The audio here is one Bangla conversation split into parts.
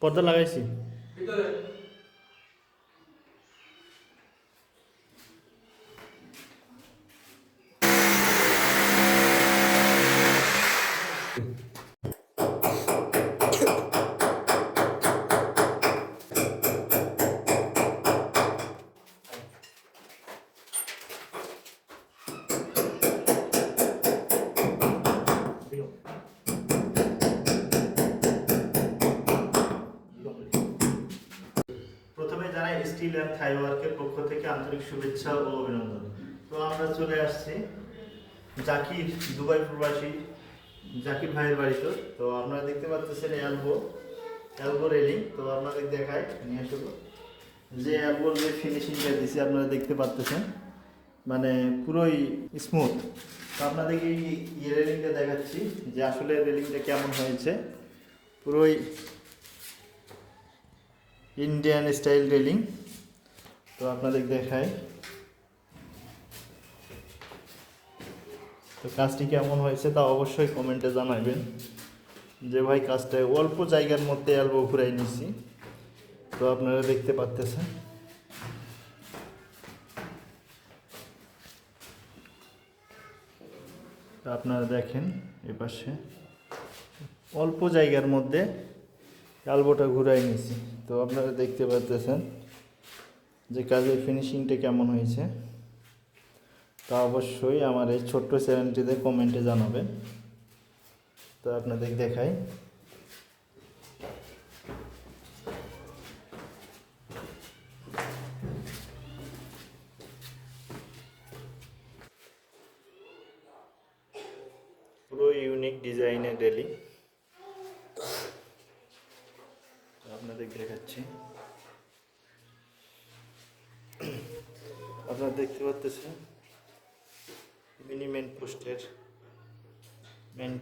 পর্দা লাগাইছি। প্রথমে জানাই স্টিল অ্যান্ড থাই ওয়ার্কের পক্ষ থেকে আন্তরিক শুভেচ্ছা ও অভিনন্দন। তো আমরা চলে আসছি জাকির, দুবাই প্রবাসী জাকির ভাইয়ের বাড়িতে। তো আপনারা দেখতে পাচ্ছেন অ্যালবো রেলিং। তো আপনাদের দেখায় নিয়ে আসবো যে অ্যালবোর যে ফিনিশিংটা দিছি আপনারা দেখতে পাচ্ছেন, মানে পুরোই স্মুথ। তো আপনাদেরকে এই রেলিংটা দেখাচ্ছি যে আসলে রেলিংটা কেমন হয়েছে। পুরোই ইন্ডিয়ান স্টাইল রেলিং। তো আপনাদের দেখায় তো কাজটি কেমন হয়েছে তা অবশ্যই কমেন্টে জানাবেন। যে ভাই কাজটা অল্প জায়গার মধ্যে অ্যালবো ঘুরাই নিছি। তো আপনারা দেখতে পাচ্ছেন আপনারা দেখেন এপাশে অল্প জায়গার মধ্যে অ্যালবোটা ঘুরাই নিছি। তো আপনারা দেখতে পাচ্ছেন যে কাজের ফিনিশিংটা কেমন হয়েছে তা অবশ্যই আমার এই ছোট্ট চ্যানেলটিতে কমেন্টে জানাবেন। তো আপনাদের দেখাই পুরো ইউনিক ডিজাইনের রেলিং। আপনাদের দেখাচ্ছি, আপনারা দেখতে পাচ্ছেন মিনি মেন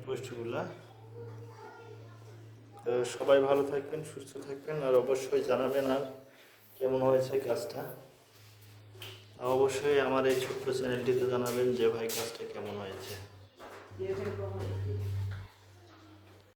পোস্টগুলা। তো সবাই ভালো থাকবেন, সুস্থ থাকবেন, আর অবশ্যই জানাবেন আর কেমন হয়েছে কাজটা। অবশ্যই আমার এই ছোট্ট চ্যানেলটিতে জানাবেন যে ভাই কাজটা কেমন হয়েছে।